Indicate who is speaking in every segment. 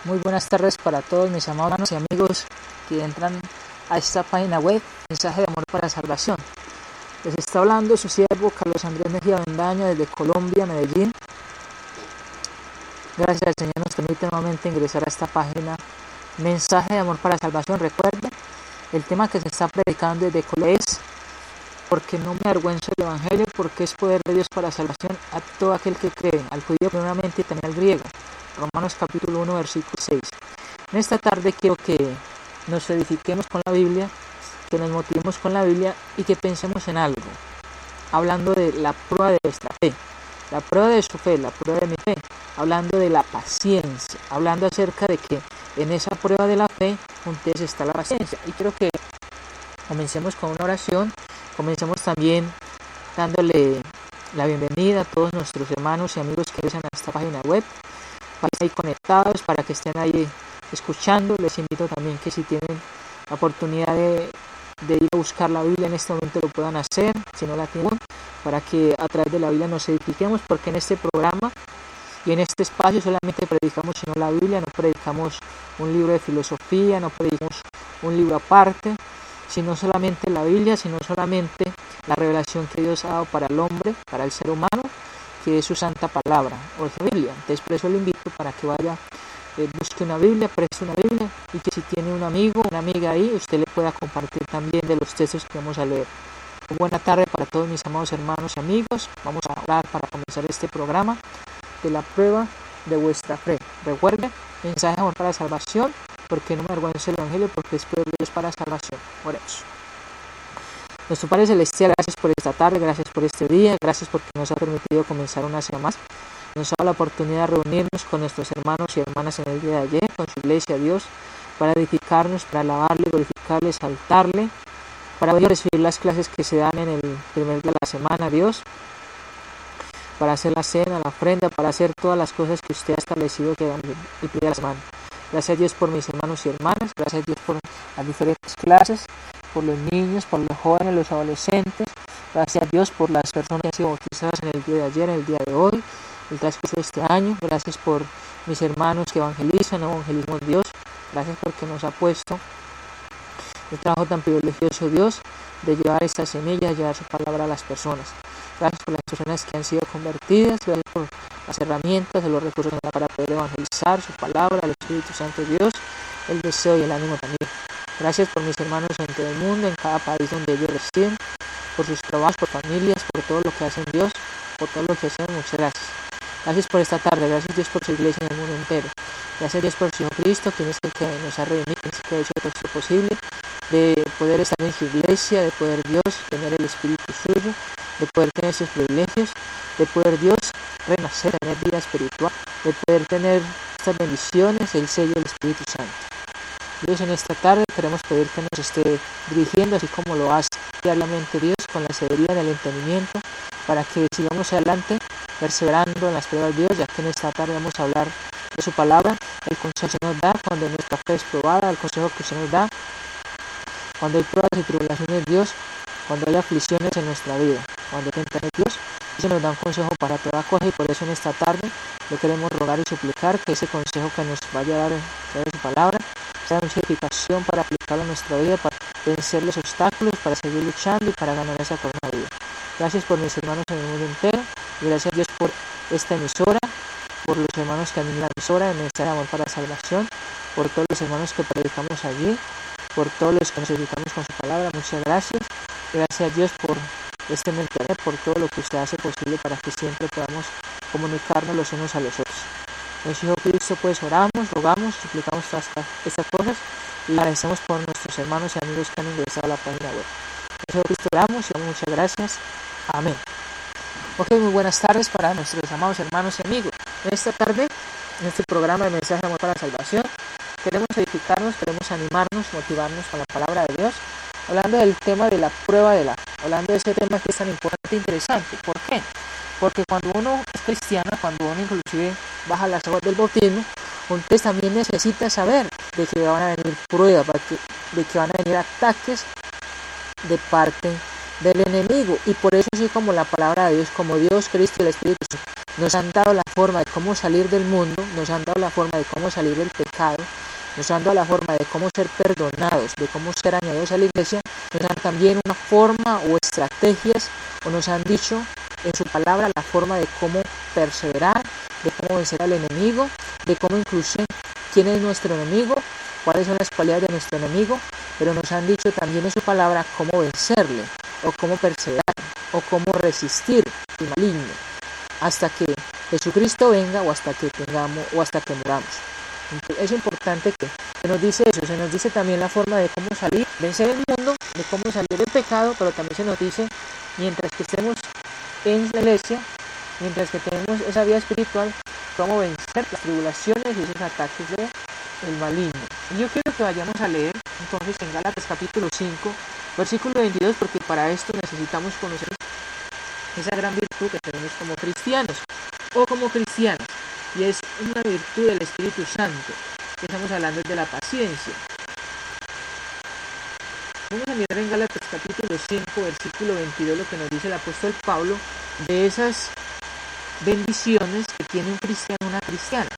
Speaker 1: Muy buenas tardes para todos mis amados hermanos y amigos que entran a esta página web, Mensaje de Amor para Salvación. Les está hablando su siervo Carlos Andrés Mejía Bendaño desde Colombia, Medellín. Gracias al Señor nos permite nuevamente ingresar a esta página, Mensaje de Amor para Salvación. Recuerden, el tema que se está predicando desde Colombia es porque no me avergüenzo del Evangelio, porque es poder de Dios para salvación a todo aquel que cree, al judío primeramente y también al griego. Romanos capítulo 1, versículo 6. En esta tarde quiero que nos edifiquemos con la Biblia, que nos motivemos con la Biblia y que pensemos en algo, hablando de la prueba de nuestra fe, la prueba de su fe, la prueba de mi fe, hablando de la paciencia, hablando acerca de que en esa prueba de la fe juntos está la paciencia. Y quiero que comencemos con una oración, comencemos también dándole la bienvenida a todos nuestros hermanos y amigos que están a esta página web, para estar ahí conectados, para que estén ahí escuchando. Les invito también que si tienen la oportunidad de ir a buscar la Biblia en este momento lo puedan hacer, si no la tienen, para que a través de la Biblia nos edifiquemos, porque en este programa y en este espacio solamente predicamos sino la Biblia, no predicamos un libro de filosofía, no predicamos un libro aparte, sino solamente la Biblia, sino solamente la revelación que Dios ha dado para el hombre, para el ser humano, que es su santa palabra, o es la Biblia. Entonces por eso le invito para que vaya, busque una Biblia, preste una Biblia, y que si tiene un amigo, una amiga ahí, usted le pueda compartir también de los textos que vamos a leer. Buena tarde para todos mis amados hermanos y amigos. Vamos a orar para comenzar este programa de la prueba de vuestra fe. Recuerde, mensaje de amor para salvación, porque no me avergüenzo del Evangelio, porque es poder de Dios para salvación. Oremos. Nuestro Padre Celestial, gracias por esta tarde, gracias por este día, gracias porque nos ha permitido comenzar una semana más. Nos ha dado la oportunidad de reunirnos con nuestros hermanos y hermanas en el día de ayer, con su iglesia, Dios, para edificarnos, para alabarle, glorificarle, exaltarle, para recibir las clases que se dan en el primer día de la semana, Dios, para hacer la cena, la ofrenda, para hacer todas las cosas que usted ha establecido que dan el primer día de la semana. Gracias a Dios por mis hermanos y hermanas, gracias a Dios por las diferentes clases, por los niños, por los jóvenes, los adolescentes. Gracias a Dios por las personas que han sido bautizadas en el día de ayer, en el día de hoy, el transcurso de este año. Gracias por mis hermanos que evangelizan, evangelismo Dios. Gracias porque nos ha puesto el trabajo tan privilegioso, Dios, de llevar esta semilla, llevar su palabra a las personas. Gracias por las personas que han sido convertidas, gracias por las herramientas, los recursos para poder evangelizar su palabra, el Espíritu Santo de Dios, el deseo y el ánimo también. Gracias por mis hermanos en todo el mundo, en cada país donde ellos residen, por sus trabajos, por familias, por todo lo que hacen Dios, por todo lo que hacen. Muchas gracias. Gracias por esta tarde, gracias Dios por su iglesia en el mundo entero. Gracias Dios por su Hijo Cristo, quien es el que nos ha redimido, quien es el que ha hecho todo esto posible, de poder estar en su iglesia, de poder Dios tener el Espíritu suyo, de poder tener esos privilegios, de poder Dios renacer, tener vida espiritual, de poder tener estas bendiciones, el sello del Espíritu Santo. Dios, en esta tarde queremos pedir que nos esté dirigiendo, así como lo hace diariamente Dios, con la sabiduría y el entendimiento, para que sigamos adelante, perseverando en las pruebas de Dios, ya que en esta tarde vamos a hablar de su palabra, el consejo que nos da cuando nuestra fe es probada, el consejo que se nos da cuando hay pruebas y tribulaciones de Dios, cuando hay aflicciones en nuestra vida, cuando tentan a Dios. Eso nos da un consejo para toda cosa, y por eso en esta tarde le queremos rogar y suplicar que ese consejo que nos vaya a dar de su palabra sea una edificación para aplicarlo a nuestra vida, para vencer los obstáculos, para seguir luchando y para ganar esa corona de vida. Gracias por mis hermanos en el mundo entero, y gracias a Dios por esta emisora, por los hermanos que administran la emisora de Mensaje de Amor para Salvación, por todos los hermanos que predicamos allí, por todos los que nos edificamos con su palabra. Muchas gracias. Gracias a Dios por este internet, por todo lo que usted hace posible para que siempre podamos comunicarnos los unos a los otros. En su Hijo Cristo pues oramos, rogamos, suplicamos todas estas cosas y agradecemos por nuestros hermanos y amigos que han ingresado a la página web. En su Hijo Cristo oramos y damos muchas gracias. Amén. Ok, muy buenas tardes para nuestros amados hermanos y amigos. En esta tarde, en este programa de Mensaje de Amor para Salvación, queremos edificarnos, queremos animarnos, motivarnos con la palabra de Dios, hablando del tema de la prueba de la fe, hablando de ese tema que es tan importante e interesante. ¿Por qué? Porque cuando uno es cristiano, cuando uno inclusive baja las aguas del bautismo, entonces también necesita saber de que van a venir pruebas, de que van a venir ataques de parte del enemigo. Y por eso, así como la palabra de Dios, como Dios, Cristo y el Espíritu Santo nos han dado la forma de cómo salir del mundo, nos han dado la forma de cómo salir del pecado, nos han dado la forma de cómo ser perdonados, de cómo ser añadidos a la iglesia, nos dan también una forma o estrategias, o nos han dicho en su palabra la forma de cómo perseverar, de cómo vencer al enemigo, de cómo inclusive quién es nuestro enemigo, cuáles son las cualidades de nuestro enemigo, pero nos han dicho también en su palabra cómo vencerle, o cómo perseverar, o cómo resistir al maligno, hasta que Jesucristo venga o hasta que muramos. Entonces, es importante que se nos dice eso, se nos dice también la forma de cómo salir, vencer el mundo, de cómo salir del pecado, pero también se nos dice, mientras que estemos en la iglesia, mientras que tenemos esa vida espiritual, cómo vencer las tribulaciones y esos ataques del maligno. Y yo quiero que vayamos a leer entonces en Gálatas capítulo 5, versículo 22, porque para esto necesitamos conocer esa gran virtud que tenemos como cristianos o como cristianas, y es una virtud del Espíritu Santo, que estamos hablando de la paciencia. Vamos a mirar en Gálatas capítulo 5, versículo 22, lo que nos dice el apóstol Pablo de esas bendiciones que tiene un cristiano o una cristiana,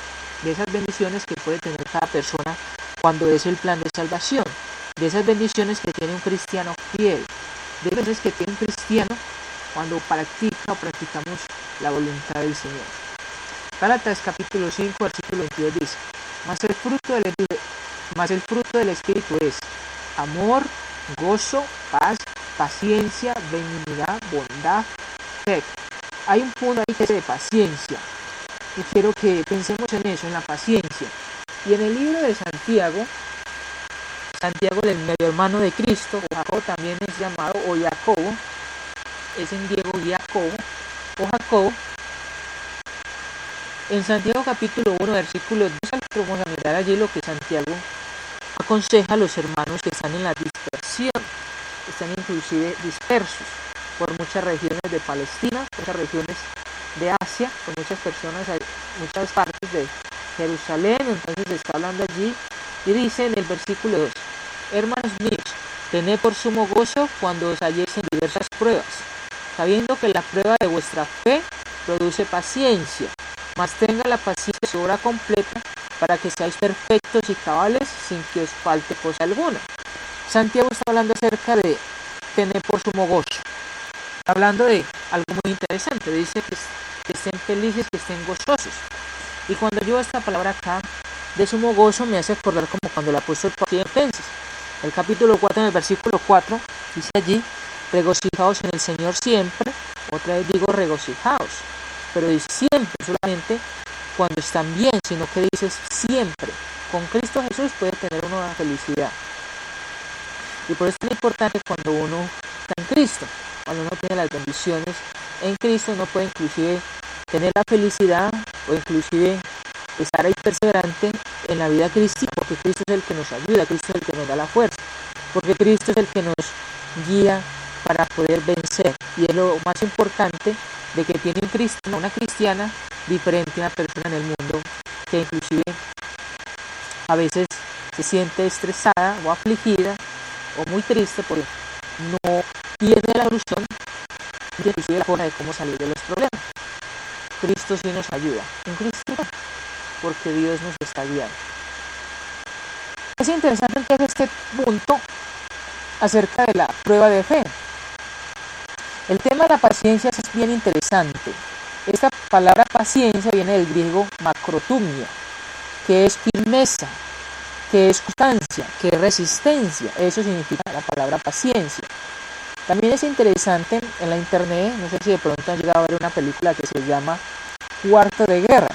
Speaker 1: de esas bendiciones que puede tener cada persona cuando es el plan de salvación, de esas bendiciones que tiene un cristiano fiel, de esas bendiciones que tiene un cristiano cuando practicamos la voluntad del Señor. Gálatas capítulo 5, versículo 22 dice: Mas el fruto del Espíritu es amor, gozo, paz, paciencia, benignidad, bondad, fe. Hay un punto ahí que es de paciencia. Yo quiero que pensemos en eso, en la paciencia. Y en el libro de Santiago, el medio hermano de Cristo, o Jacobo también es llamado, o Jacobo, es en griego Jacobo, o Jacobo. En Santiago capítulo 1, versículo 2, vamos a mirar allí lo que Santiago aconseja a los hermanos que están en la dispersión, que están inclusive dispersos por muchas regiones de Palestina, muchas regiones de Asia, con muchas personas, muchas partes de Jerusalén. Entonces está hablando allí y dice en el versículo 2: Hermanos míos, tened por sumo gozo cuando os halléis en diversas pruebas, sabiendo que la prueba de vuestra fe produce paciencia, mas tenga la paciencia su obra completa, para que seáis perfectos y cabales sin que os falte cosa alguna. Santiago está hablando acerca de tener por sumo gozo, hablando de algo muy interesante. Dice que estén felices, que estén gozosos. Y cuando yo veo esta palabra acá de sumo gozo, me hace acordar como cuando el apóstol Pablo en Filipenses, el capítulo 4, en el versículo 4, dice allí: regocijaos en el Señor siempre. Otra vez digo regocijaos, pero dice siempre, solamente cuando están bien, sino que dices siempre. Con Cristo Jesús puede tener una felicidad. Y por eso es muy importante cuando uno está en Cristo, cuando uno tiene las bendiciones en Cristo, uno puede inclusive tener la felicidad o inclusive estar ahí perseverante en la vida cristiana, porque Cristo es el que nos ayuda, Cristo es el que nos da la fuerza, porque Cristo es el que nos guía para poder vencer. Y es lo más importante de que tiene un cristiano, una cristiana diferente a una persona en el mundo que inclusive a veces se siente estresada o afligida o muy triste porque no tiene la solución y inclusive la forma de cómo salir de los problemas. Cristo sí nos ayuda, en Cristo no, porque Dios nos está guiando. Es interesante entonces este punto acerca de la prueba de fe. El tema de la paciencia es bien interesante. Esta palabra paciencia viene del griego macrotumia, que es firmeza, que es constancia, que es resistencia. Eso significa la palabra paciencia. También es interesante en la internet, no sé si de pronto han llegado a ver una película que se llama Cuarto de Guerra.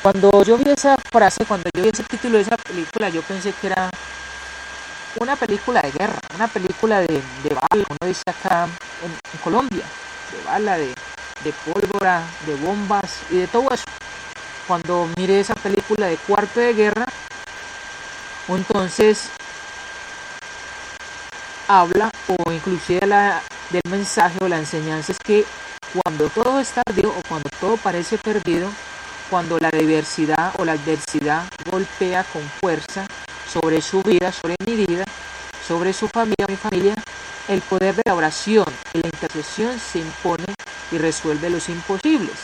Speaker 1: Cuando yo vi esa frase, cuando yo vi ese título de esa película, yo pensé que era una película de guerra, una película de bala, uno dice acá en Colombia, de bala, de pólvora, de bombas y de todo eso. Cuando miré esa película de Cuarto de Guerra, entonces habla, o inclusive del mensaje o la enseñanza, es que cuando todo está perdido o cuando todo parece perdido, cuando la diversidad o la adversidad golpea con fuerza sobre su vida, sobre mi vida, sobre su familia, mi familia, el poder de la oración y la intercesión se impone y resuelve los imposibles.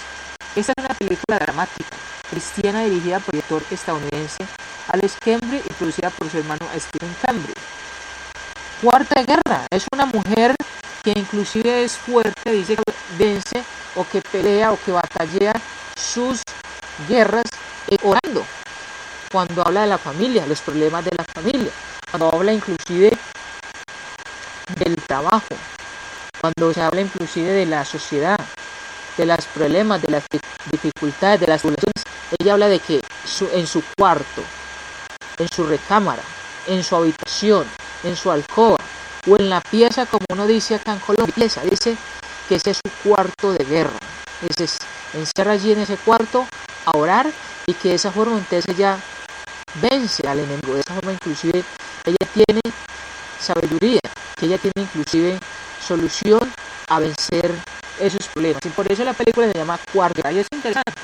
Speaker 1: Esta es una película dramática, cristiana, dirigida por el actor estadounidense Alex Cambridge y producida por su hermano Stephen Cambridge. Cuarta Guerra es una mujer que inclusive es fuerte, dice que vence o que pelea o que batallea sus guerras orando. Cuando habla de la familia, los problemas de la familia, cuando habla inclusive del trabajo, cuando se habla inclusive de la sociedad, de los problemas, de las dificultades, de las tribulaciones, ella habla de que en su cuarto, en su recámara, en su habitación, en su alcoba o en la pieza, como uno dice acá en Colombia, pieza, dice que ese es su cuarto de guerra. Encierra allí en ese cuarto a orar y que de esa forma entonces ella vence al enemigo. De esa forma inclusive ella tiene sabiduría, que ella tiene inclusive solución a vencer esos problemas. Y por eso la película se llama Cuarta Guerra. Y es interesante,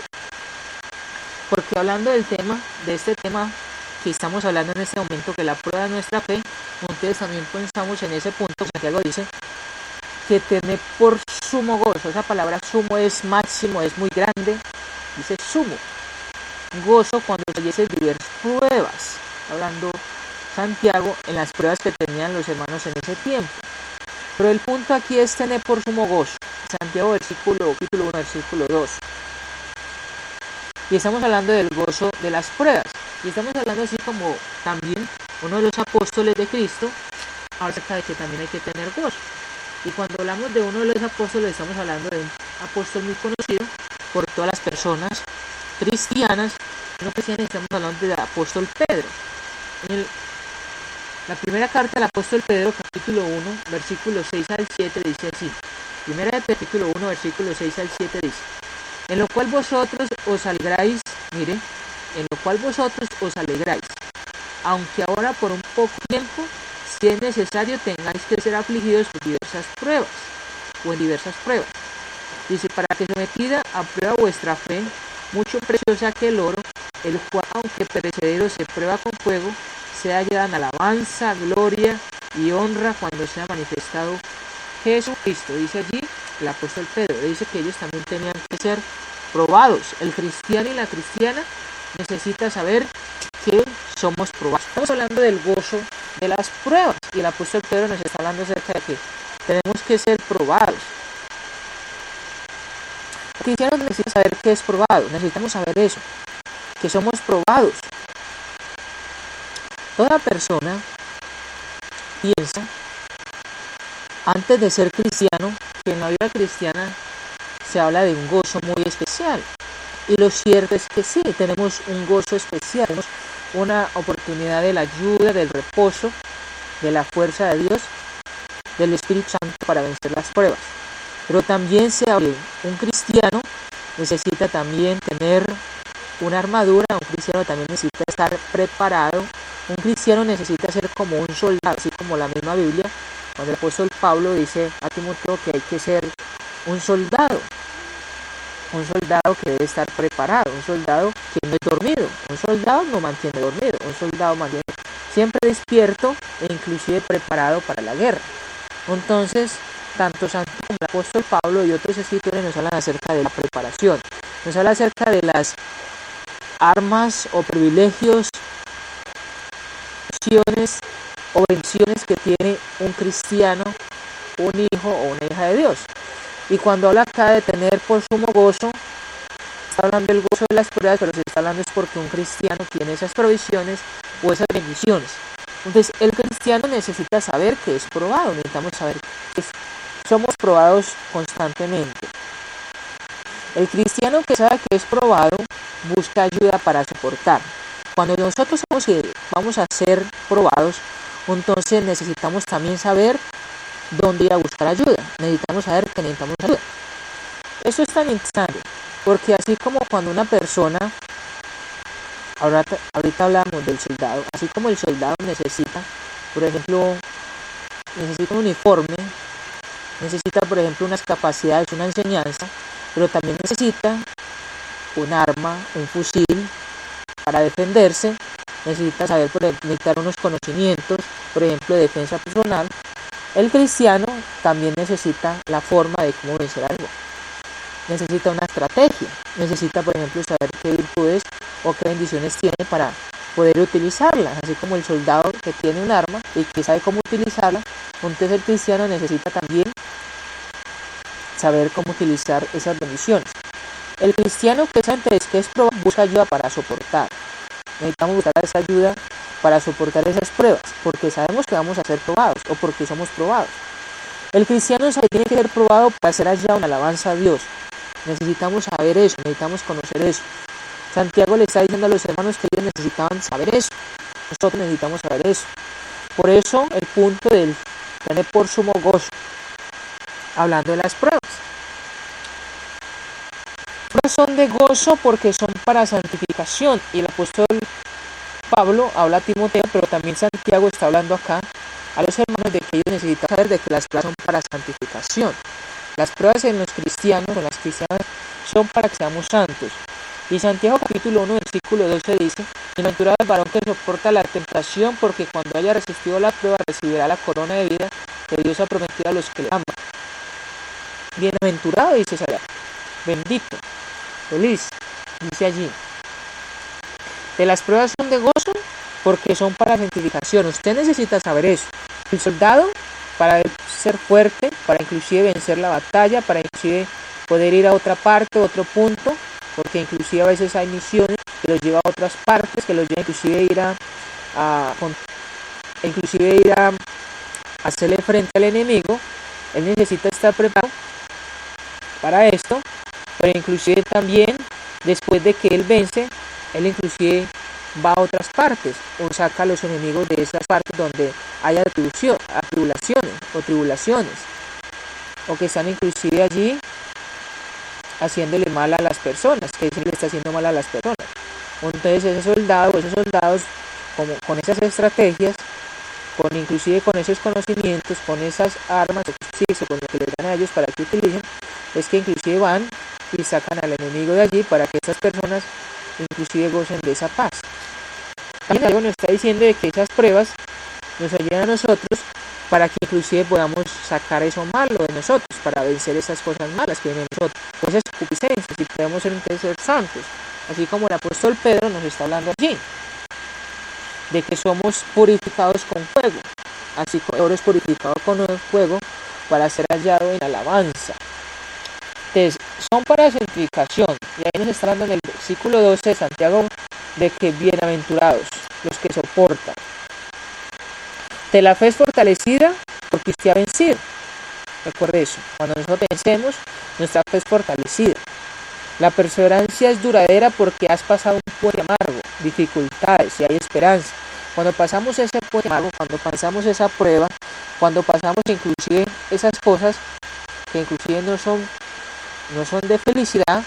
Speaker 1: porque hablando de este tema que estamos hablando en este momento, que la prueba de nuestra fe, entonces también pensamos en ese punto que Santiago dice que tener por sumo gozo. Esa palabra sumo es máximo, es muy grande, dice sumo gozo cuando se diversas pruebas, hablando Santiago en las pruebas que tenían los hermanos en ese tiempo. Pero el punto aquí es tener por sumo gozo. Santiago capítulo 1, versículo 2. Y estamos hablando del gozo de las pruebas. Y estamos hablando así como también uno de los apóstoles de Cristo habla acerca de que también hay que tener gozo. Y cuando hablamos de uno de los apóstoles, estamos hablando de un apóstol muy conocido por todas las personas cristianas. No cristianas, estamos hablando del apóstol Pedro. La primera carta del apóstol Pedro, capítulo 1, versículos 6 al 7, dice así. Primera de capítulo 1, versículos 6 al 7 dice: en lo cual vosotros os alegráis, aunque ahora por un poco tiempo, si es necesario, tengáis que ser afligidos por diversas pruebas, o en diversas pruebas. Dice, para que sometida a prueba vuestra fe, mucho preciosa que el oro, el cual, aunque perecedero, se prueba con fuego, sea hallada en alabanza, gloria y honra cuando sea manifestado Jesucristo. Dice allí el apóstol Pedro, dice que ellos también tenían que ser probados. El cristiano y la cristiana necesita saber que somos probados. Estamos hablando del gozo de las pruebas y el apóstol Pedro nos está hablando acerca de que tenemos que ser probados. Los cristianos necesitan saber qué es probado, necesitamos saber eso, que somos probados. Toda persona piensa, antes de ser cristiano, que en la vida cristiana se habla de un gozo muy especial. Y lo cierto es que sí, tenemos un gozo especial, tenemos una oportunidad de la ayuda, del reposo, de la fuerza de Dios, del Espíritu Santo para vencer las pruebas. Pero también se habla de un cristiano necesita también tener una armadura, un cristiano también necesita estar preparado, un cristiano necesita ser como un soldado, así como la misma Biblia, cuando el apóstol Pablo dice a Timoteo que hay que ser un soldado que debe estar preparado, un soldado que no es dormido, un soldado no mantiene dormido, un soldado mantiene siempre despierto e inclusive preparado para la guerra. Entonces, tanto Santiago como el apóstol Pablo y otros escritores nos hablan acerca de la preparación, nos habla acerca de las armas o privilegios, opciones o bendiciones que tiene un cristiano, un hijo o una hija de Dios. Y cuando habla acá de tener por sumo gozo, está hablando del gozo de las pruebas, pero se está hablando es porque un cristiano tiene esas provisiones o esas bendiciones. Entonces el cristiano necesita saber que es probado, necesitamos saber que somos probados constantemente. El cristiano que sabe que es probado busca ayuda para soportar. Cuando nosotros sabemos que vamos a ser probados, entonces necesitamos también saber dónde ir a buscar ayuda. Necesitamos saber que necesitamos ayuda. Eso es tan interesante, porque así como cuando una persona, ahorita hablamos del soldado, así como el soldado necesita, por ejemplo, necesita un uniforme, necesita, por ejemplo, unas capacidades, una enseñanza, pero también necesita un arma, un fusil para defenderse, necesita saber, necesitar unos conocimientos, por ejemplo, de defensa personal, El cristiano también necesita la forma de cómo vencer algo. Necesita una estrategia. Necesita, por ejemplo, saber qué virtudes o qué bendiciones tiene para poder utilizarlas. Así como el soldado que tiene un arma y que sabe cómo utilizarla, entonces el cristiano necesita también saber cómo utilizar esas bendiciones. El cristiano que es probado busca ayuda para soportar. Necesitamos buscar esa ayuda para soportar esas pruebas, porque sabemos que vamos a ser probados o porque somos probados. El cristiano tiene que ser probado para ser hallado en alabanza a Dios. Necesitamos saber eso, necesitamos conocer eso. Santiago le está diciendo a los hermanos que ellos necesitaban saber eso. Nosotros necesitamos saber eso. Por eso el punto del tener por sumo gozo, hablando de las pruebas. Las pruebas son de gozo porque son para santificación. Y el apóstol Pablo habla a Timoteo, pero también Santiago está hablando acá a los hermanos de que ellos necesitan saber de que las pruebas son para santificación. Las pruebas en los cristianos o las cristianas son para que seamos santos. Y Santiago capítulo 1 versículo 12 dice: bienaventurado el varón que soporta la tentación, porque cuando haya resistido la prueba recibirá la corona de vida que Dios ha prometido a los que le aman. Bienaventurado, dice Santiago, bendito, feliz, dice allí. De las pruebas son de gozo porque son para santificación. Usted necesita saber eso. El soldado, para ser fuerte, para inclusive vencer la batalla, para inclusive poder ir a otra parte, otro punto, porque inclusive a veces hay misiones que los lleva a otras partes, que los lleva inclusive ir a hacerle frente al enemigo. Él necesita estar preparado para esto, pero inclusive también después de que él vence, él inclusive va a otras partes o saca a los enemigos de esas partes donde haya tribulaciones o que están inclusive allí haciéndole mal a las personas, que se le está haciendo mal a las personas. Entonces esos soldados como con esas estrategias, inclusive con esos conocimientos, con esas armas, con lo que les dan a ellos para que utilicen, es que inclusive van y sacan al enemigo de allí para que esas personas inclusive gocen de esa paz. También algo nos está diciendo de que esas pruebas nos ayudan a nosotros para que inclusive podamos sacar eso malo de nosotros, para vencer esas cosas malas que vienen de nosotros, o esas concupiscencias, y podemos ser santos, así como el apóstol Pedro nos está hablando allí, de que somos purificados con fuego, así como oro es purificado con el fuego para ser hallado en alabanza. Entonces, son para santificación, y ahí nos está hablando en el versículo 12 de Santiago de que bienaventurados los que soportan. De la fe es fortalecida porque usted ha vencido. Recuerde eso, cuando nosotros vencemos, nuestra fe es fortalecida. La perseverancia es duradera porque has pasado un puente amargo, dificultades y hay esperanza. Cuando pasamos ese puente amargo, cuando pasamos esa prueba, cuando pasamos inclusive esas cosas que inclusive no son de felicidad,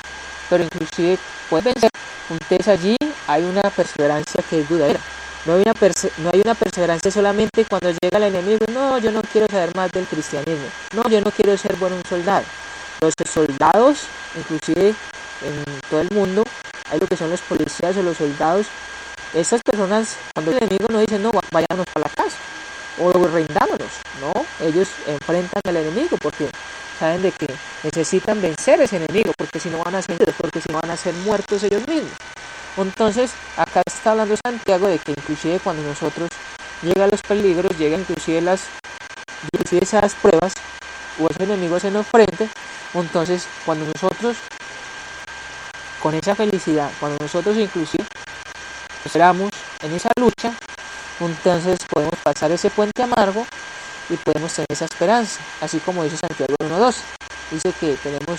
Speaker 1: pero inclusive pueden vencer, entonces allí hay una perseverancia que es duradera. No hay una perseverancia solamente cuando llega el enemigo. No, yo no quiero saber más del cristianismo. No, yo no quiero ser bueno un soldado. Los soldados, inclusive en todo el mundo, hay lo que son los policías o los soldados. Estas personas, cuando el enemigo nos dice no, vayámonos para la casa o rindámonos, no, ellos enfrentan al enemigo porque saben de que necesitan vencer a ese enemigo, porque si no van a ser muertos ellos mismos. Entonces, acá está hablando Santiago de que inclusive cuando nosotros llegan los peligros, llegan inclusive esas pruebas o ese enemigo se nos frente, entonces cuando nosotros con esa felicidad, cuando nosotros inclusive esperamos en esa lucha, entonces podemos pasar ese puente amargo y podemos tener esa esperanza, así como dice Santiago 1:2, dice que tenemos.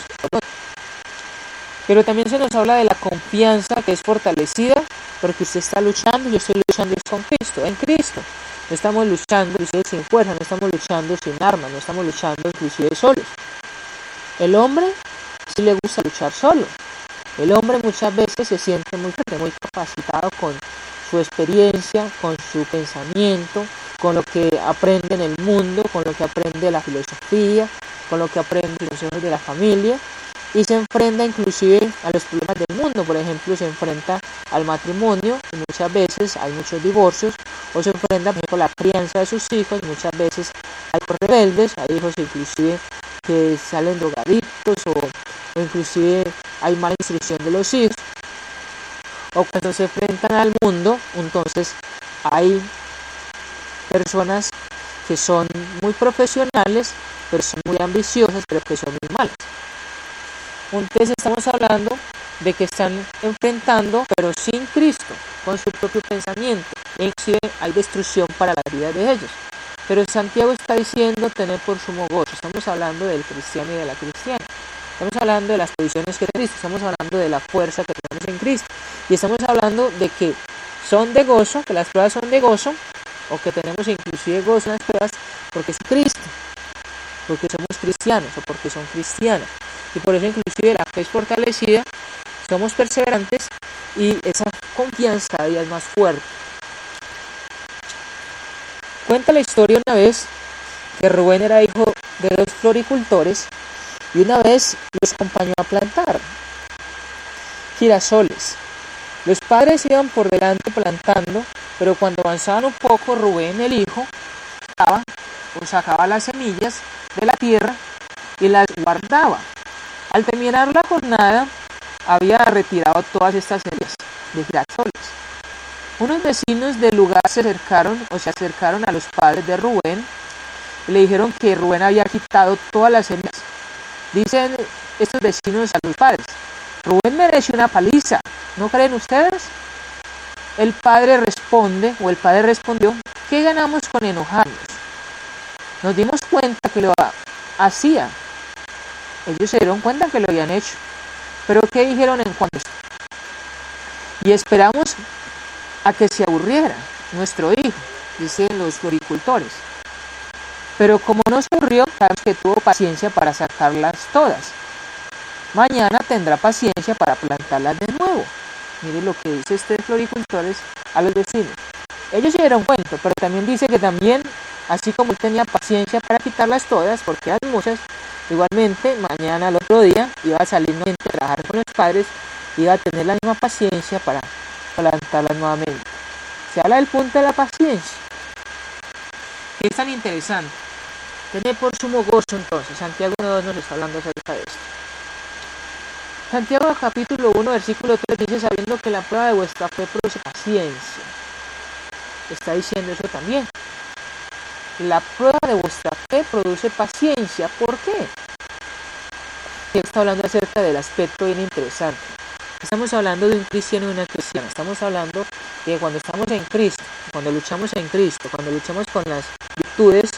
Speaker 1: Pero también se nos habla de la confianza que es fortalecida porque usted está luchando, yo estoy luchando con Cristo, en Cristo. No estamos luchando inclusive sin fuerza, no estamos luchando sin armas, no estamos luchando inclusive solos. El hombre sí le gusta luchar solo. El hombre muchas veces se siente muy fuerte, muy capacitado con su experiencia, con su pensamiento, con lo que aprende en el mundo, con lo que aprende de la filosofía, con lo que aprende los consejos de la familia. y se enfrenta inclusive a los problemas del mundo. Por ejemplo, se enfrenta al matrimonio y muchas veces hay muchos divorcios, o se enfrenta, por ejemplo, a la crianza de sus hijos. Muchas veces hay hijos rebeldes, hay hijos inclusive que salen drogadictos, o inclusive hay mala instrucción de los hijos. O cuando se enfrentan al mundo, entonces hay personas que son muy profesionales, pero son muy ambiciosas, pero que son muy malas. Entonces estamos hablando de que están enfrentando, pero sin Cristo, con su propio pensamiento. E inclusive hay destrucción para la vida de ellos. Pero Santiago está diciendo tener por sumo gozo. Estamos hablando del cristiano y de la cristiana. Estamos hablando de las posiciones que tenemos, estamos hablando de la fuerza que tenemos en Cristo. Y estamos hablando de que son de gozo, que las pruebas son de gozo, o que tenemos inclusive gozo en las pruebas, porque es Cristo, porque somos cristianos o porque son cristianas. Y por eso inclusive la fe es fortalecida, somos perseverantes y esa confianza cada día es más fuerte. Cuenta la historia una vez que Rubén era hijo de 2 floricultores y una vez los acompañó a plantar girasoles. Los padres iban por delante plantando, pero cuando avanzaban un poco, Rubén, el hijo, sacaba las semillas de la tierra y las guardaba. Al terminar la jornada, había retirado todas estas semillas de girasoles. Unos vecinos del lugar se acercaron a los padres de Rubén y le dijeron que Rubén había quitado todas las semillas. Dicen estos vecinos a los padres: Rubén mereció una paliza, ¿no creen ustedes? El padre respondió: ¿qué ganamos con enojarnos? Nos dimos cuenta que lo hacía. Ellos se dieron cuenta que lo habían hecho. Pero ¿qué dijeron en cuanto a esto? Y esperamos a que se aburriera nuestro hijo, dicen los floricultores. Pero como no se aburrió, sabes que tuvo paciencia para sacarlas todas. Mañana tendrá paciencia para plantarlas de nuevo. Miren lo que dice este floricultores a los vecinos. Ellos se dieron cuenta, pero también dice que también, así como él tenía paciencia para quitarlas todas, porque eran muchas, igualmente mañana, al otro día, iba a salir nuevamente a trabajar con los padres, iba a tener la misma paciencia para plantarlas nuevamente. Se habla del punto de la paciencia, que es tan interesante. Tener por sumo gozo, entonces. Santiago 1:2 nos está hablando acerca de esto. Santiago capítulo 1 versículo 3 dice: sabiendo que la prueba de vuestra fe produce paciencia. Está diciendo eso también. La prueba de vuestra fe produce paciencia. ¿Por qué? Está hablando acerca del aspecto bien interesante. Estamos hablando de un cristiano y una cristiana. Estamos hablando de cuando estamos en Cristo, cuando luchamos en Cristo, cuando luchamos con las virtudes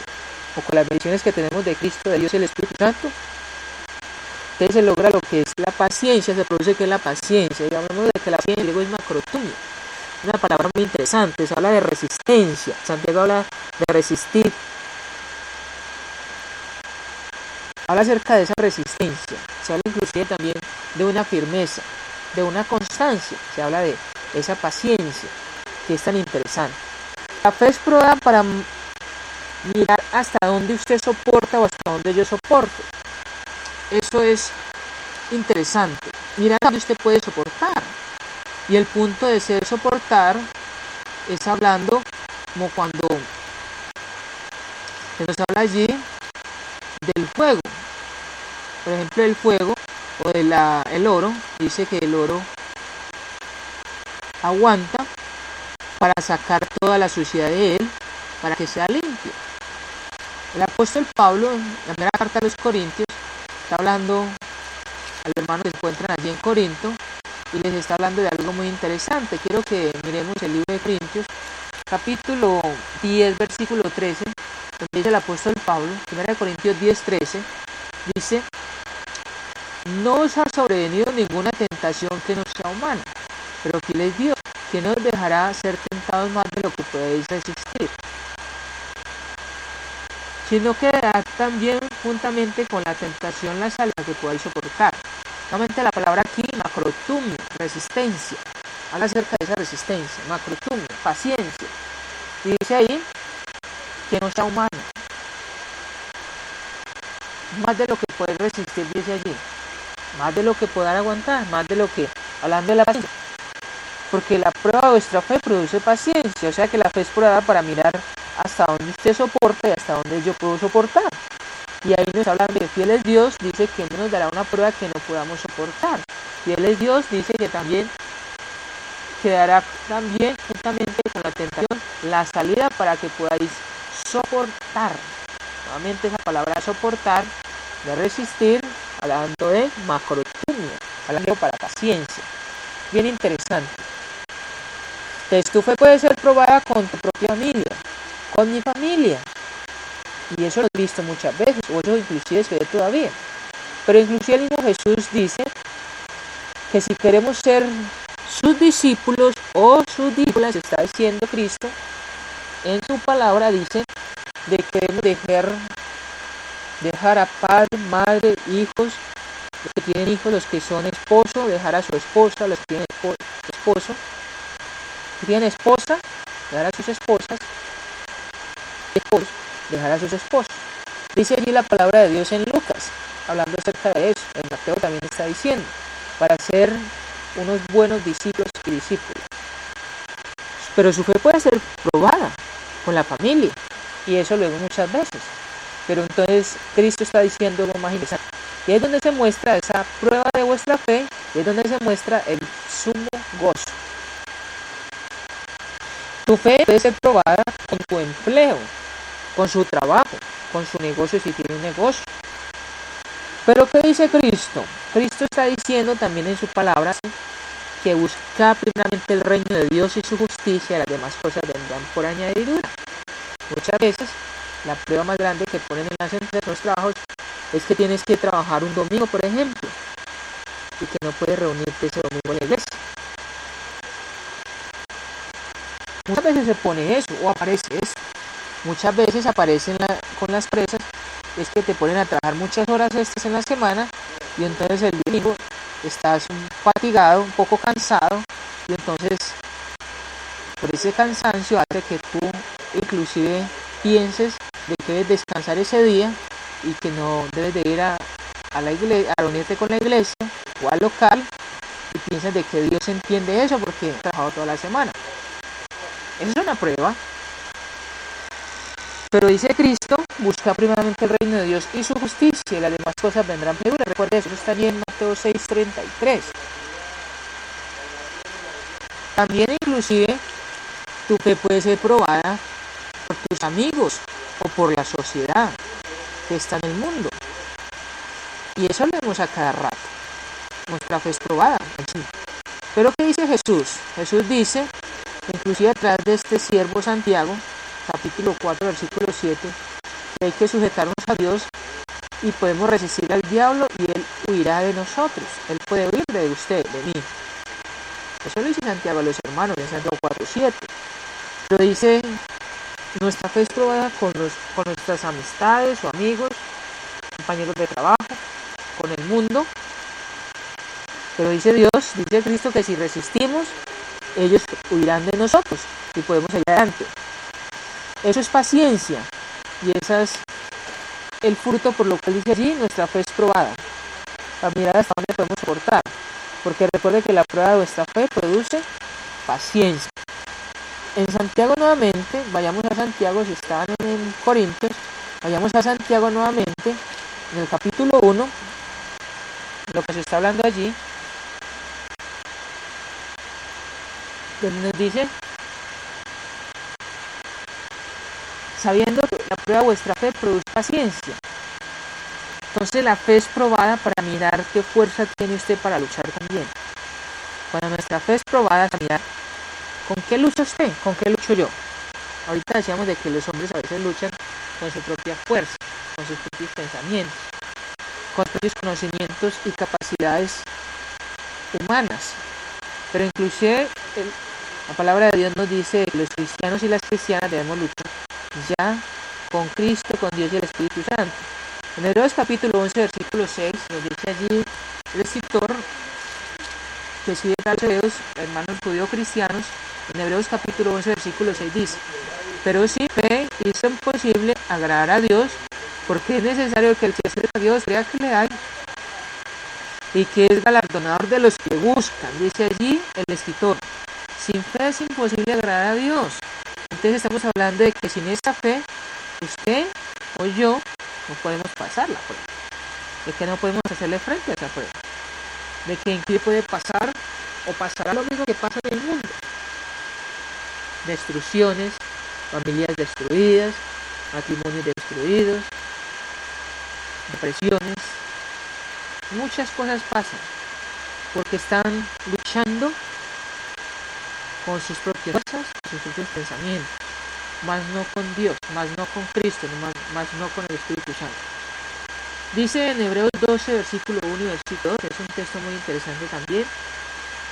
Speaker 1: o con las bendiciones que tenemos de Cristo, de Dios y el Espíritu Santo. Entonces se logra lo que es la paciencia, se produce que es la paciencia. Y hablamos de que la paciencia en griego es macrotumia, una palabra muy interesante. Se habla de resistencia. Santiago habla de resistir. Habla acerca de esa resistencia. Se habla inclusive también de una firmeza, de una constancia. Se habla de esa paciencia que es tan interesante. La fe es probada para mirar hasta dónde usted soporta o hasta dónde yo soporto. Eso es interesante. Mirar hasta dónde usted puede soportar. Y el punto de ser soportar es hablando como cuando se nos habla allí del fuego. Por ejemplo, el fuego o el oro. Dice que el oro aguanta para sacar toda la suciedad de él, para que sea limpio. El apóstol Pablo, en la primera carta a los Corintios, está hablando a los hermanos que se encuentran allí en Corinto y les está hablando de algo muy interesante. Quiero que miremos el libro de Corintios, capítulo 10, versículo 13, donde dice el apóstol Pablo, 1 Corintios 10, 13, dice: no os ha sobrevenido ninguna tentación que no sea humana, pero aquí les digo que no os dejará ser tentados más de lo que podéis resistir, sino que dará también juntamente con la tentación la salva que podáis soportar. Nuevamente la palabra aquí, macrotumia, resistencia. Habla acerca de esa resistencia, macrotumia, paciencia. Y dice ahí que no sea humano. Más de lo que podéis resistir, dice allí. más de lo que puedan aguantar, más de lo que, hablando de la paciencia, porque la prueba de vuestra fe produce paciencia, o sea que la fe es probada para mirar hasta donde usted soporta y hasta donde yo puedo soportar. Y ahí nos habla de fiel es Dios, dice que no nos dará una prueba que no podamos soportar. Fiel es Dios, dice que también quedará también justamente con la tentación la salida para que podáis soportar. Nuevamente esa palabra soportar, de resistir, hablando de macrotimia, hablando para paciencia. Bien interesante. Entonces tu fe puede ser probada con tu propia familia, con mi familia. Y eso lo he visto muchas veces, o eso inclusive se ve todavía. Pero inclusive el mismo Jesús dice que si queremos ser sus discípulos o sus discípulas, está diciendo Cristo, en su palabra dice de que debemos dejar a padre, madre, hijos, los que tienen hijos, los que son esposo, dejar a su esposa, los que tienen esposo, que tienen esposa, dejar a sus esposas, esposos, dejar a sus esposos. Dice allí la palabra de Dios en Lucas, hablando acerca de eso. En Mateo también está diciendo, para ser unos buenos discípulos y discípulas. Pero su fe puede ser probada con la familia, y eso lo vemos muchas veces. Pero entonces Cristo está diciendo lo más interesante, y es donde se muestra esa prueba de vuestra fe, y es donde se muestra el sumo gozo. Tu fe puede ser probada con tu empleo, con su trabajo, con su negocio si tiene un negocio. Pero ¿qué dice Cristo? Cristo está diciendo también en su palabra que busca primeramente el reino de Dios y su justicia, y las demás cosas vendrán por añadidura. Muchas veces la prueba más grande que ponen en las empresas, los trabajos, es que tienes que trabajar un domingo, por ejemplo, y que no puedes reunirte ese domingo en la iglesia. Muchas veces se pone eso, o aparece eso. Muchas veces aparecen con las presas, es que te ponen a trabajar muchas horas extras en la semana, y entonces el domingo estás fatigado, un poco cansado, y entonces por ese cansancio hace que tú inclusive pienses de que debes descansar ese día y que no debes de ir a la iglesia, a reunirte con la iglesia o al local, y piensas de que Dios entiende eso porque has trabajado toda la semana. Esa es una prueba. Pero dice Cristo, busca primeramente el reino de Dios y su justicia, y las demás cosas vendrán por añadidura. Recuerda eso está allí en Mateo 6:33. También inclusive tu fe puede ser probada por tus amigos o por la sociedad que está en el mundo. Y eso lo vemos a cada rato. Nuestra fe es probada allí. Pero ¿qué dice Jesús? Jesús dice, inclusive a través de este siervo Santiago, capítulo 4, versículo 7, que hay que sujetarnos a Dios y podemos resistir al diablo y él huirá de nosotros. Él puede huir de usted, de mí. Eso lo dice Santiago a los hermanos en Santiago 4:7. Pero dice, nuestra fe es probada con nuestras amistades o amigos, compañeros de trabajo, con el mundo. Pero dice Dios, dice Cristo, que si resistimos, ellos huirán de nosotros y podemos seguir adelante. Eso es paciencia, y ese es el fruto por lo cual dice allí, nuestra fe es probada, para mirar hasta dónde podemos soportar, porque recuerde que la prueba de vuestra fe produce paciencia. En Santiago nuevamente, vayamos a Santiago, si estaban en Corintios, vayamos a Santiago nuevamente, en el capítulo 1, lo que se está hablando allí, donde nos dice, sabiendo que la prueba de vuestra fe produce paciencia. Entonces la fe es probada para mirar qué fuerza tiene usted para luchar también. Cuando nuestra fe es probada, para mirar con qué lucha usted, con qué lucho yo. Ahorita decíamos de que los hombres a veces luchan con su propia fuerza, con sus propios pensamientos, con sus propios conocimientos y capacidades humanas. Pero inclusive la palabra de Dios nos dice que los cristianos y las cristianas debemos luchar ya con Cristo, con Dios y el Espíritu Santo. En Hebreos capítulo 11, versículo 6, nos dice allí el escritor que escribe a los hebreos, hermanos judíos cristianos, en Hebreos capítulo 11, versículo 6 dice, pero sin fe es imposible agradar a Dios, porque es necesario que el que acerca a Dios crea que le hay y que es galardonador de los que buscan. Dice allí el escritor, sin fe es imposible agradar a Dios. Entonces estamos hablando de que sin esta fe, usted o yo no podemos pasar la prueba, de que no podemos hacerle frente a esa prueba, de que en qué puede pasar o pasará lo mismo que pasa en el mundo. Destrucciones, familias destruidas, matrimonios destruidos, depresiones, muchas cosas pasan porque están luchando con sus propias fuerzas, con sus propios pensamientos, más no con Dios, más no con Cristo, más no con el Espíritu Santo. Dice en Hebreos 12, versículo 1 y versículo 2, es un texto muy interesante también.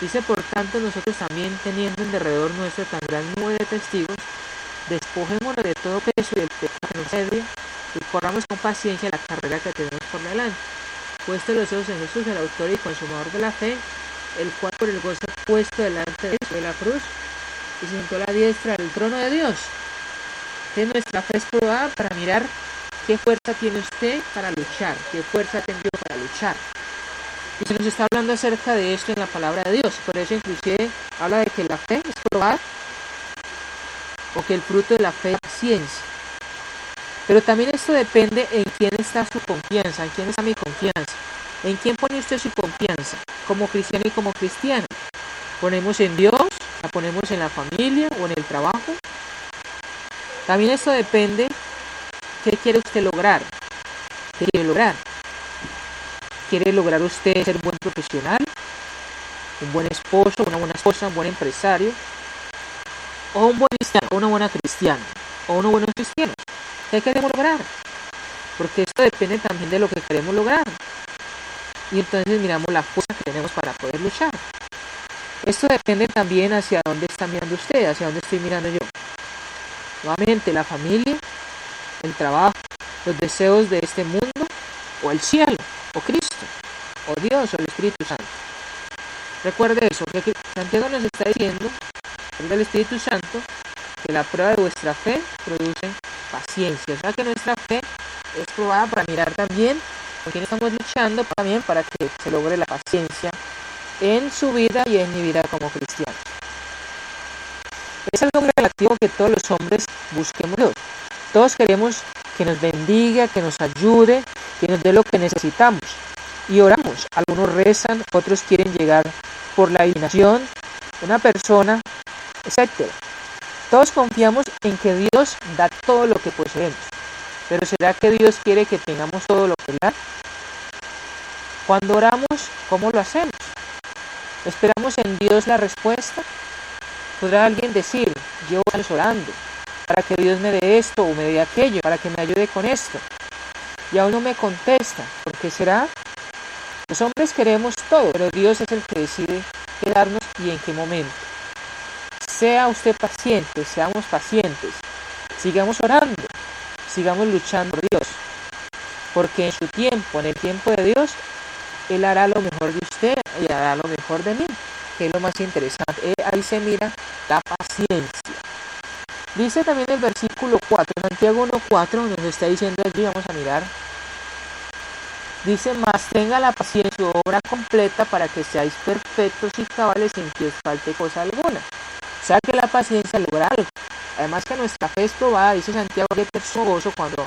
Speaker 1: Dice, por tanto, nosotros también, teniendo en derredor nuestro tan gran nube de testigos, despojémonos de todo peso y el pecado que nos asedia, y corramos con paciencia la carrera que tenemos por delante. Puesto los ojos en Jesús, el autor y consumador de la fe, el cual por el gozo puesto delante de la cruz, y se sentó a la diestra del trono de Dios. Que nuestra fe es probada para mirar qué fuerza tiene usted para luchar, qué fuerza tengo yo para luchar. Y se nos está hablando acerca de esto en la palabra de Dios. Por eso inclusive habla de que la fe es probada, o que el fruto de la fe es paciencia. Pero también esto depende en quién está su confianza, en quién está mi confianza. ¿En quién pone usted su confianza? Como cristiano y como cristiana. ¿Ponemos en Dios? ¿La ponemos en la familia o en el trabajo? También esto depende qué quiere usted lograr. ¿Qué quiere lograr? ¿Quiere lograr usted ser un buen profesional? ¿Un buen esposo, una buena esposa, un buen empresario? ¿O un buen cristiano, o una buena cristiana? ¿O unos buenos cristianos? ¿Qué queremos lograr? Porque esto depende también de lo que queremos lograr. Y entonces miramos la fuerza que tenemos para poder luchar. Esto depende también hacia dónde está mirando usted, hacia dónde estoy mirando yo. Nuevamente, la familia, el trabajo, los deseos de este mundo, o el cielo, o Cristo, o Dios, o el Espíritu Santo. Recuerde eso, que Santiago nos está diciendo, el Espíritu Santo, que la prueba de vuestra fe produce paciencia. O sea que nuestra fe es probada para mirar también con quién estamos luchando, también para que se logre la paciencia en su vida y en mi vida como cristianos. Es algo muy relativo que todos los hombres busquemos Dios. Todos queremos que nos bendiga, que nos ayude, que nos dé lo que necesitamos. Y oramos. Algunos rezan, otros quieren llegar por la adivinación, una persona, etc. Todos confiamos en que Dios da todo lo que poseemos. Pero ¿será que Dios quiere que tengamos todo lo que da? Cuando oramos, ¿cómo lo hacemos? ¿Esperamos en Dios la respuesta? ¿Podrá alguien decir, llevo años orando para que Dios me dé esto o me dé aquello, para que me ayude con esto? Y aún no me contesta. ¿Por qué será? Los hombres queremos todo, pero Dios es el que decide qué darnos y en qué momento. Sea usted paciente, seamos pacientes, sigamos orando, sigamos luchando por Dios, porque en su tiempo, en el tiempo de Dios, Él hará lo mejor de usted y hará lo mejor de mí, que es lo más interesante. Ahí se mira la paciencia. Dice también el versículo 4, Santiago 1:4, nos está diciendo allí, vamos a mirar. Dice, mas tenga la paciencia su obra completa para que seáis perfectos y cabales sin que os falte cosa alguna. O sea que la paciencia logra algo. Además que nuestra fe es probada, dice Santiago, que es gozo cuando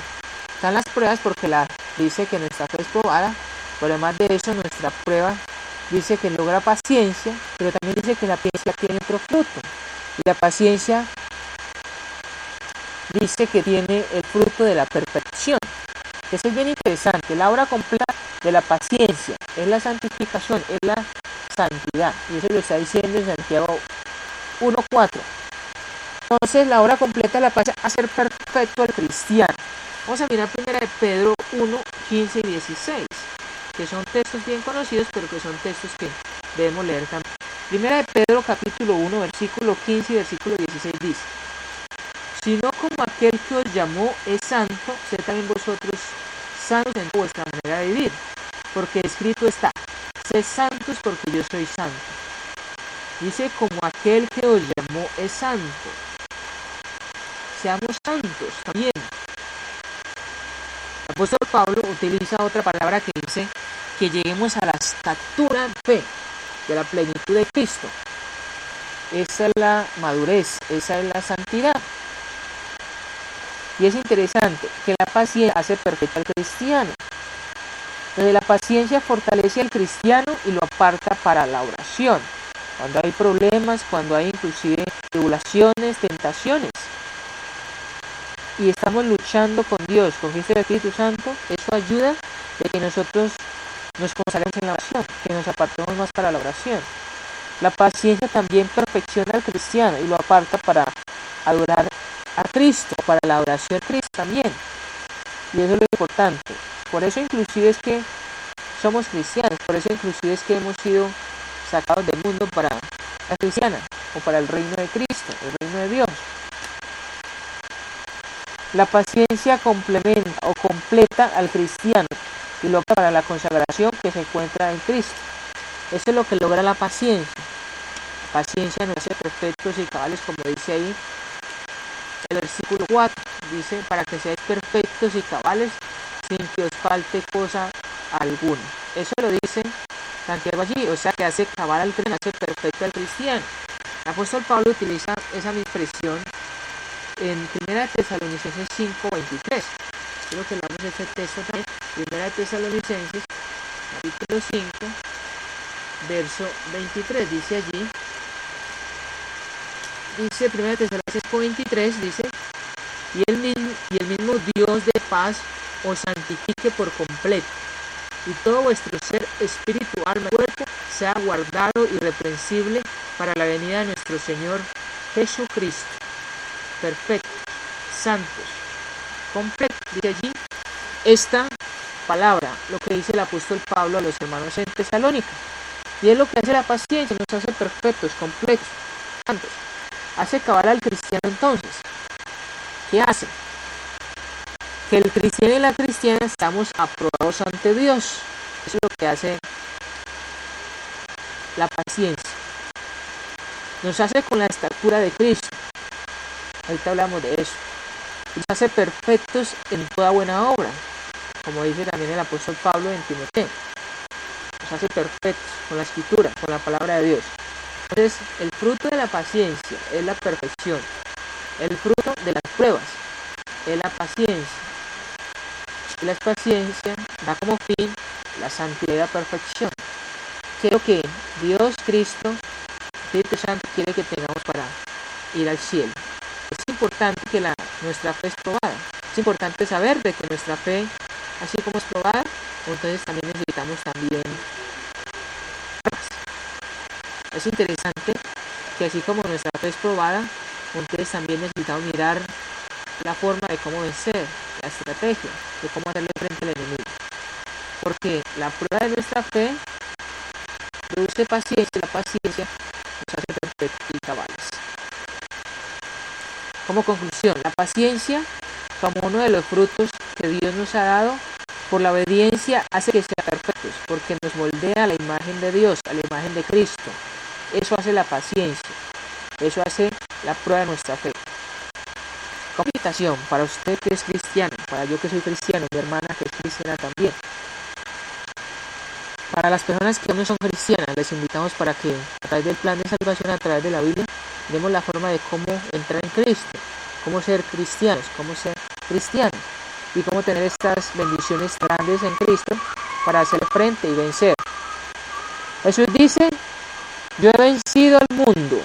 Speaker 1: están las pruebas, porque dice que nuestra fe es probada, pero además de eso nuestra prueba dice que logra paciencia, pero también dice que la paciencia tiene otro fruto. Y la paciencia dice que tiene el fruto de la perfección. Eso es bien interesante. La obra completa de la paciencia es la santificación, es la santidad. Y eso lo está diciendo en Santiago 1:4. Entonces la obra completa de la paciencia es hacer perfecto al cristiano. Vamos a mirar primero de Pedro 1:15 y 16, que son textos bien conocidos, pero que son textos que debemos leer también. Primera de Pedro capítulo 1, versículo 15 y versículo 16 dice, sino como aquel que os llamó es santo, sed también vosotros santos en vuestra manera de vivir, porque escrito está, sed santos porque yo soy santo. Dice, como aquel que os llamó es santo. Seamos santos también. El apóstol Pablo utiliza otra palabra que dice que lleguemos a la estatura de fe, de la plenitud de Cristo. Esa es la madurez, esa es la santidad. Y es interesante que la paciencia hace perfecto al cristiano. Entonces la paciencia fortalece al cristiano y lo aparta para la oración. Cuando hay problemas, cuando hay inclusive tribulaciones, tentaciones, y estamos luchando con Dios, con Cristo y el Espíritu Santo, eso ayuda a que nosotros nos consagremos en la oración, que nos apartemos más para la oración. La paciencia también perfecciona al cristiano y lo aparta para adorar a Cristo, para la adoración a Cristo también. Y eso es lo importante. Por eso inclusive es que somos cristianos, por eso inclusive es que hemos sido sacados del mundo para la cristiana o para el reino de Cristo, el reino de Dios. La paciencia complementa o completa al cristiano y lo para la consagración que se encuentra en Cristo. Eso es lo que logra la paciencia. La paciencia nos hace perfectos y cabales, como dice ahí el versículo 4. Dice, para que seáis perfectos y cabales sin que os falte cosa alguna. Eso lo dice Santiago allí, o sea que hace cabal al cristiano, hace perfecto al cristiano. El apóstol Pablo utiliza esa misma expresión en 1 Tesalonicenses 5:23. Creo que leamos ese texto también. 1 Tesalonicenses capítulo 5 verso 23, dice allí, dice 1 Tesalonicenses 5:23, dice, y el mismo Dios de paz os santifique por completo, y todo vuestro ser, espíritu, alma y cuerpo sea guardado irreprensible para la venida de nuestro Señor Jesucristo. Perfectos, santos, completos. Dice allí esta palabra, lo que dice el apóstol Pablo a los hermanos en Tesalónica. Y es lo que hace la paciencia, nos hace perfectos, completos, santos. Hace cabal al cristiano entonces. ¿Qué hace? Que el cristiano y la cristiana estamos aprobados ante Dios. Eso es lo que hace la paciencia. Nos hace con la estatura de Cristo. Ahorita hablamos de eso. Nos hace perfectos en toda buena obra, como dice también el apóstol Pablo en Timoteo. Nos hace perfectos con la escritura, con la palabra de Dios. Entonces, el fruto de la paciencia es la perfección. El fruto de las pruebas es la paciencia. Y la paciencia da como fin la santidad y la perfección. Quiero que Dios, Cristo, Espíritu Santo quiere que tengamos para ir al cielo. Es importante que nuestra fe es probada. Es importante saber de que nuestra fe, así como es probada, entonces también necesitamos también pruebas. Es interesante que así como nuestra fe es probada, entonces también necesitamos mirar la forma de cómo vencer, la estrategia, de cómo hacerle frente al enemigo. Porque la prueba de nuestra fe produce paciencia y la paciencia nos hace perfectos y cabales. Como conclusión, la paciencia, como uno de los frutos que Dios nos ha dado, por la obediencia hace que sean perfectos, porque nos moldea a la imagen de Dios, a la imagen de Cristo. Eso hace la paciencia, eso hace la prueba de nuestra fe. Como invitación para usted que es cristiano, para yo que soy cristiano, mi hermana que es cristiana también. Para las personas que no son cristianas, les invitamos para que a través del plan de salvación, a través de la Biblia, demos la forma de cómo entrar en Cristo, cómo ser cristianos, cómo ser cristianos y cómo tener estas bendiciones grandes en Cristo para hacer frente y vencer. Jesús dice, yo he vencido al mundo.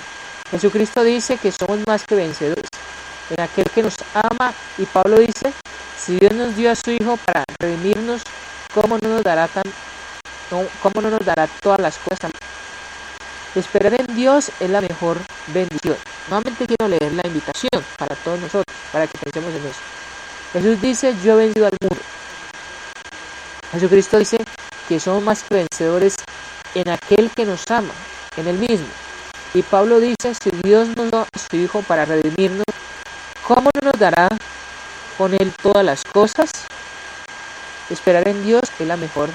Speaker 1: Jesucristo dice que somos más que vencedores en aquel que nos ama, y Pablo dice, si Dios nos dio a su Hijo para redimirnos, ¿cómo no nos dará todas las cosas? Esperar en Dios es la mejor bendición. Nuevamente quiero leer la invitación para todos nosotros, para que pensemos en eso. Jesús dice, yo he vencido al mundo. Jesucristo dice que somos más que vencedores en aquel que nos ama, en Él mismo. Y Pablo dice, si Dios nos dio a su Hijo para redimirnos, ¿cómo no nos dará con Él todas las cosas? Esperar en Dios es la mejor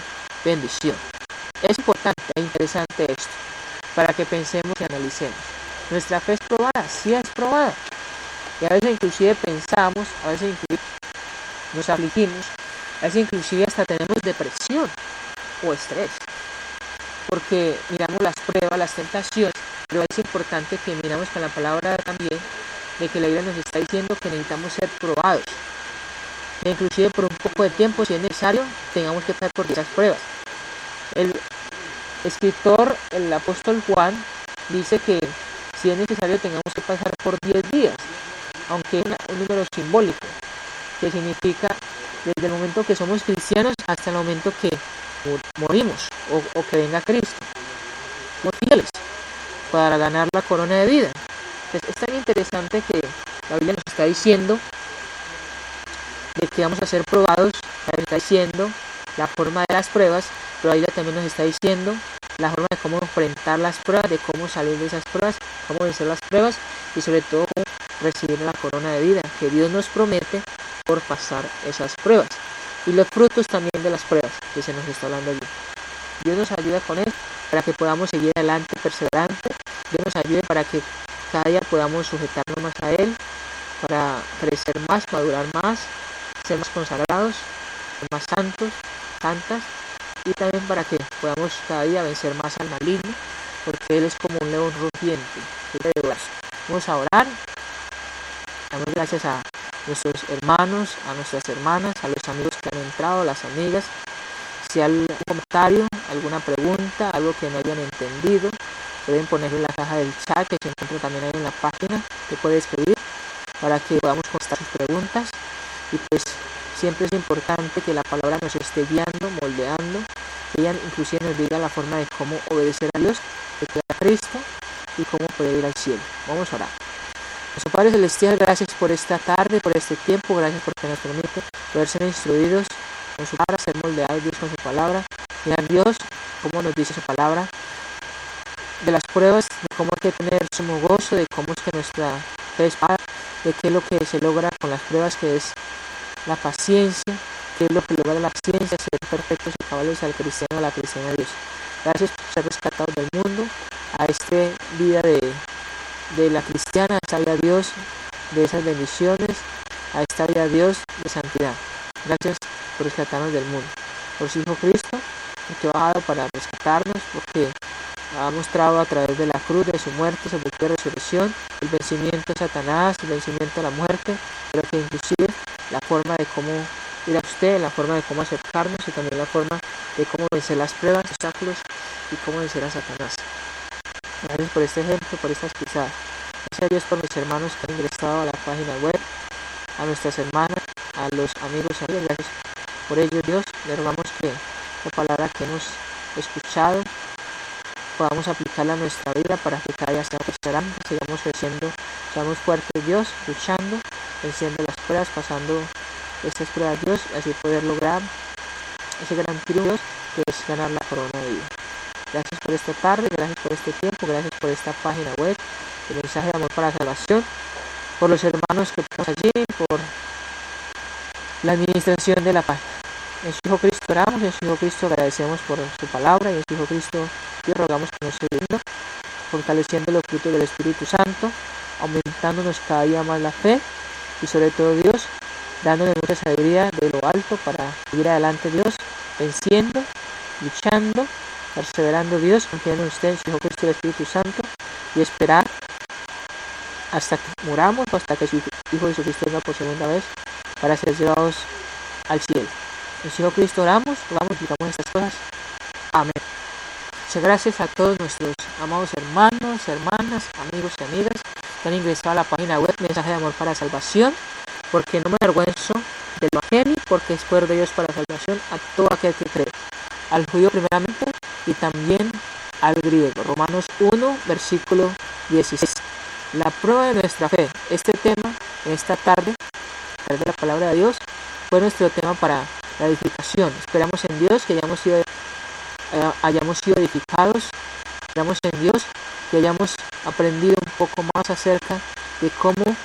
Speaker 1: bendición. Es importante e interesante esto, para que pensemos y analicemos. Nuestra fe es probada, sí es probada. Y a veces inclusive pensamos, a veces inclusive nos afligimos, a veces inclusive hasta tenemos depresión. o estrés. Porque miramos las pruebas, las tentaciones, pero es importante que miramos con la palabra también de que la Biblia nos está diciendo que necesitamos ser probados. E inclusive por un poco de tiempo, si es necesario, tengamos que pasar por esas pruebas. El escritor, el apóstol Juan, dice que si es necesario tengamos que pasar por 10 días, aunque es un número simbólico, que significa desde el momento que somos cristianos hasta el momento que morimos o que venga Cristo. Somos fieles para ganar la corona de vida. Entonces, es tan interesante que la Biblia nos está diciendo de que vamos a ser probados, nos está diciendo la forma de las pruebas, pero la Biblia también nos está diciendo la forma de cómo enfrentar las pruebas, de cómo salir de esas pruebas, cómo vencer las pruebas y sobre todo cómo recibir la corona de vida que Dios nos promete por pasar esas pruebas. Y los frutos también de las pruebas que se nos está hablando allí. Dios nos ayuda con él para que podamos seguir adelante, perseverante. Dios nos ayude para que cada día podamos sujetarnos más a él, para crecer más, madurar más, ser más consagrados, ser más santos, santas, y también para que podamos cada día vencer más al maligno, porque él es como un león rugiente, que quiere devorarse. Vamos a orar. Damos gracias a nuestros hermanos, a nuestras hermanas, a los amigos que han entrado, a las amigas. Si hay algún comentario, alguna pregunta, algo que no hayan entendido, pueden ponerlo en la caja del chat que se encuentra también ahí en la página, que puede escribir para que podamos contestar sus preguntas. Y pues siempre es importante que la palabra nos esté guiando, moldeando, que ella inclusive nos diga la forma de cómo obedecer a Dios, de creer a Cristo y cómo poder ir al cielo. Vamos a orar. Nuestro Padre Celestial, gracias por esta tarde, por este tiempo, gracias porque nos permite poder ser instruidos con su palabra, ser moldeados Dios con su palabra, y a Dios, como nos dice su palabra, de las pruebas, de cómo hay que tener sumo gozo, de cómo es que nuestra fe es paz, de qué es lo que se logra con las pruebas, que es la paciencia, qué es lo que logra la paciencia, ser perfectos y cabales al cristiano o a la cristiana de Dios. Gracias por ser rescatados del mundo, a esta vida de la cristiana, a esta vida de Dios, de esas bendiciones, a esta vida de Dios de santidad. Gracias por rescatarnos del mundo, por su Hijo Cristo, que ha bajado para rescatarnos, porque ha mostrado a través de la cruz, de su muerte, sepultura y resurrección, el vencimiento de Satanás, el vencimiento de la muerte, pero que inclusive la forma de cómo ir a usted, la forma de cómo acercarnos y también la forma de cómo vencer las pruebas, obstáculos y cómo vencer a Satanás. Gracias por este ejemplo, por estas pisadas. Gracias a Dios por mis hermanos que han ingresado a la página web, a nuestras hermanas, a los amigos y amigas. Gracias por ello, Dios. Le rogamos que la palabra que hemos escuchado podamos aplicarla a nuestra vida para que cada día seamos perseverantes, sigamos creciendo, seamos fuertes, Dios, luchando, venciendo las pruebas, pasando estas pruebas, Dios, así poder lograr ese gran triunfo, Dios, que es ganar la corona de vida. Gracias por esta tarde, gracias por este tiempo, gracias por esta página web, el mensaje de amor para la salvación, por los hermanos que estamos allí, por la administración de la página. En su Hijo Cristo oramos, en su Hijo Cristo agradecemos por su palabra y en su Hijo Cristo Dios rogamos que nos ayude, fortaleciendo los frutos del Espíritu Santo, aumentándonos cada día más la fe y sobre todo Dios, dándonos mucha sabiduría de lo alto para seguir adelante, Dios, venciendo, luchando, perseverando, Dios, confiando en usted, en su Hijo Cristo y el Espíritu Santo, y esperar hasta que muramos o hasta que su Hijo Jesucristo venga por segunda vez para ser llevados al cielo. En su Hijo Cristo oramos, y digamos estas cosas. Amén. Muchas gracias a todos nuestros amados hermanos, hermanas, amigos y amigas que han ingresado a la página web Mensaje de Amor para Salvación, porque no me avergüenzo del Evangelio, porque es poder de Dios para salvación a todo aquel que cree, al judío primeramente y también al griego. Romanos 1, versículo 16. La prueba de nuestra fe. Este tema, en esta tarde, a través de la palabra de Dios, fue nuestro tema para la edificación. Esperamos en Dios que hayamos sido edificados, esperamos en Dios que hayamos aprendido un poco más acerca de cómo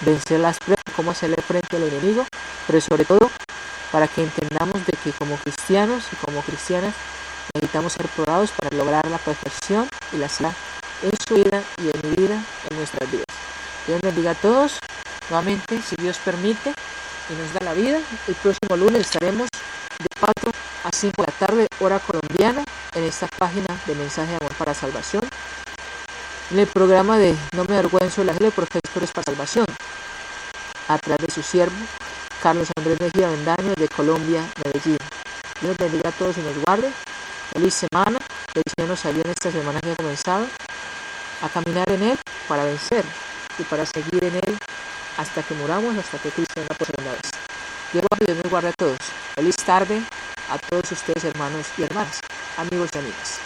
Speaker 1: vencer las pruebas, cómo hacerle frente al enemigo, pero sobre todo para que entendamos de que como cristianos y como cristianas necesitamos ser probados para lograr la perfección y la santidad en su vida y en mi vida, en nuestras vidas. Dios bendiga a todos. Nuevamente, si Dios permite y nos da la vida, el próximo lunes estaremos de 4 a 5 de la tarde, hora colombiana, en esta página de Mensaje de Amor para Salvación, en el programa de No me avergüenzo del Evangelio porque esto es para salvación, a través de su siervo, Carlos Andrés Mejía Bendaño, de Colombia, Medellín. Dios nos bendiga a todos y nos guarde. Feliz semana. Que el Señor nos ayude en esta semana que ha comenzado a caminar en Él para vencer y para seguir en Él hasta que muramos, hasta que Cristo venga por segunda vez. Dios nos guarde a todos. Feliz tarde a todos ustedes, hermanos y hermanas, amigos y amigas.